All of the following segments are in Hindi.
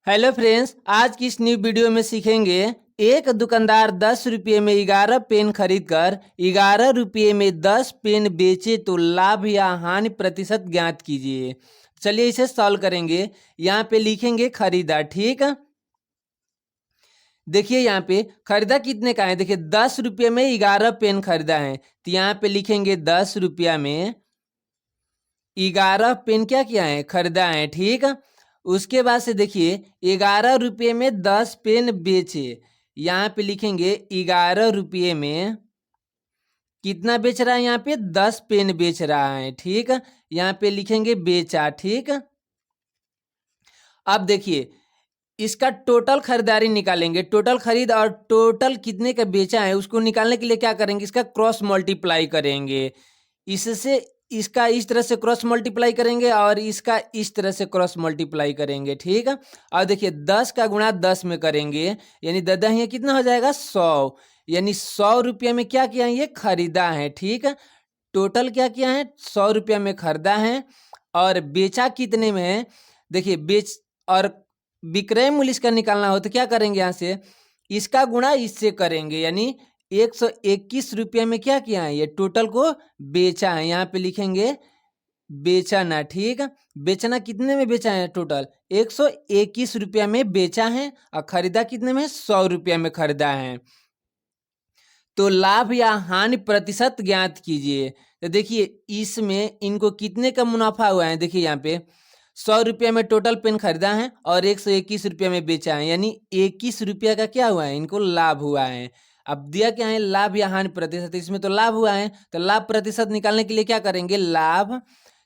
हेलो फ्रेंड्स, आज की इस न्यू वीडियो में सीखेंगे एक दुकानदार 10 रुपये में 11 पेन खरीद कर 11 रुपये में 10 पेन बेचे तो लाभ या हानि प्रतिशत ज्ञात कीजिए। चलिए इसे सॉल्व करेंगे। यहाँ पे लिखेंगे खरीदा। ठीक है, देखिए यहाँ पे खरीदा कितने का है। देखिए 10 रुपये में 11 पेन खरीदा है, तो यहाँ पे लिखेंगे 10 रुपया में 11 पेन क्या किया है, खरीदा है। ठीक है, उसके बाद से देखिए 11 रुपये में 10 पेन बेचे। यहाँ पे लिखेंगे 11 रुपये में कितना बेच रहा है, यहाँ पे 10 पेन बेच रहा है। ठीक है, यहाँ पे लिखेंगे बेचा। ठीक है, अब देखिए इसका टोटल खरीदारी निकालेंगे। टोटल खरीद और टोटल कितने का बेचा है उसको निकालने के लिए क्या करेंगे, इसका क्रॉस मल्टीप्लाई करेंगे। इससे इसका इस तरह से क्रॉस मल्टीप्लाई करेंगे और इसका इस तरह से क्रॉस मल्टीप्लाई करेंगे। ठीक है, और देखिए 10 का गुणा 10 में करेंगे, यानी 10 ये कितना हो जाएगा 100, यानी 100 रुपया में क्या किया है, ये खरीदा है। ठीक है, टोटल क्या किया है, 100 रुपया में खरीदा है और बेचा कितने में है। देखिए बेच और विक्रय मूल्य इसका निकालना हो तो क्या करेंगे, यहाँ से इसका गुणा इससे करेंगे, यानी 121 रुपये में क्या किया है, ये टोटल को बेचा है। यहाँ पे लिखेंगे बेचना। ठीक है, बेचना कितने में बेचा है, टोटल 121 रुपया में बेचा है और खरीदा कितने में, 100 रुपया में खरीदा है। तो लाभ या हानि प्रतिशत ज्ञात कीजिए। तो देखिए इसमें इनको कितने का मुनाफा हुआ है। देखिए यहाँ पे 100 रुपया में टोटल पेन खरीदा है और 121 रुपया में बेचा है, यानी 21 रुपया का क्या हुआ है, इनको लाभ हुआ है। अब दिया क्या है, लाभ या हानि प्रतिशत, इसमें तो लाभ हुआ है, तो लाभ प्रतिशत निकालने के लिए क्या करेंगे, लाभ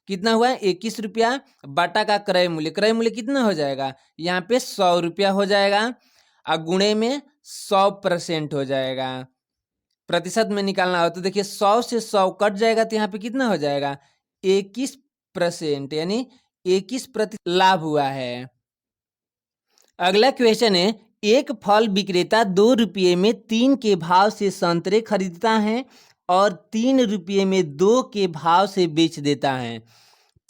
कितना हुआ है 21 रुपया बाटा का क्रय मूल्य। क्रय मूल्य कितना हो जाएगा, यहाँ पे 100 रुपया हो जाएगा और गुणे में 100% हो जाएगा। प्रतिशत में निकालना हो तो देखिए 100 से 100 कट जाएगा तो यहाँ पे कितना हो जाएगा 21%, यानी 21% लाभ हुआ है। अगला क्वेश्चन है, एक फल विक्रेता 2 रुपये में 3 के भाव से संतरे खरीदता है और 3 रुपये में 2 के भाव से बेच देता है,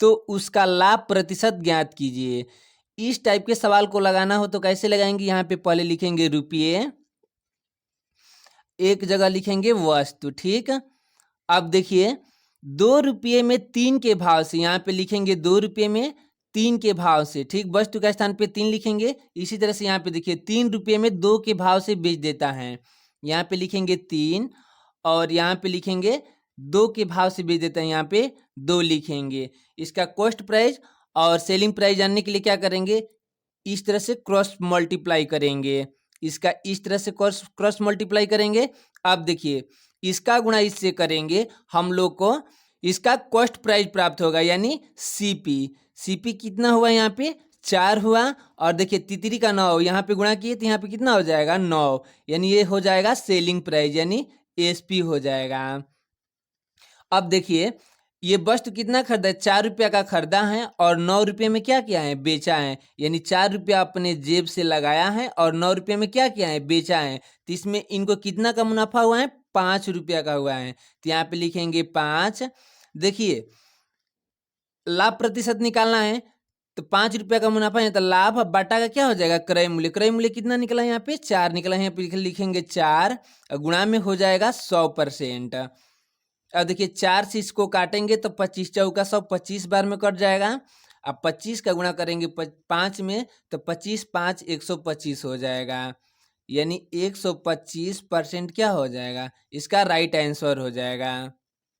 तो उसका लाभ प्रतिशत ज्ञात कीजिए। इस टाइप के सवाल को लगाना हो तो कैसे लगाएंगे, यहाँ पे पहले लिखेंगे रुपये, एक जगह लिखेंगे वस्तु। ठीक, अब देखिए 2 रुपये में 3 के भाव से, यहाँ पे लिखेंगे 2 रुपये में 3 के भाव से। ठीक, वस्तु का स्थान पे 3 लिखेंगे। इसी तरह से यहाँ पे देखिए 3 रुपये में 2 के भाव से बेच देता है, यहाँ पे लिखेंगे 3 और यहाँ पे लिखेंगे 2 के भाव से बेच देता है, यहाँ पे 2 लिखेंगे। इसका कॉस्ट प्राइस और सेलिंग प्राइस जानने के लिए क्या करेंगे, इस तरह से क्रॉस मल्टीप्लाई करेंगे। इसका इस तरह से क्रॉस मल्टीप्लाई करेंगे। अब देखिए इसका गुणा इससे करेंगे, हम लोग को इसका कॉस्ट प्राइस प्राप्त होगा, यानी सीपी। सीपी कितना हुआ, यहाँ पे 4 हुआ और देखिए तितरी का 9 यहाँ पे गुणा किए तो यहाँ पे कितना हो जाएगा 9, यानी ये हो जाएगा सेलिंग प्राइस, यानी एसपी हो जाएगा। अब देखिए ये वस्तु कितना खरीदा है, 4 रुपया का खरीदा है और 9 रुपये में क्या किया है, बेचा है, यानी 4 रुपया अपने जेब से लगाया है और 9 रुपये में क्या किया है, बेचा है। तो इसमें इनको कितना का मुनाफा हुआ है, 5 रुपया का हुआ है, तो यहाँ पे लिखेंगे 5। देखिए लाभ प्रतिशत निकालना है तो 5 रुपया का मुनाफा है, तो लाभ बाटा का क्या हो जाएगा, क्रय मूल्य। क्रय मूल्य कितना निकला है, यहाँ पे 4 निकला है, यहाँ पे लिखेंगे 4 और गुणा में हो जाएगा 100%। अब देखिए 4 से इसको काटेंगे तो 25 चौका 100, 25 बार में कट जाएगा। अब 25 का गुणा करेंगे 5 में तो 25 5 125 हो जाएगा, यानी 125% क्या हो जाएगा, इसका राइट आंसर हो जाएगा।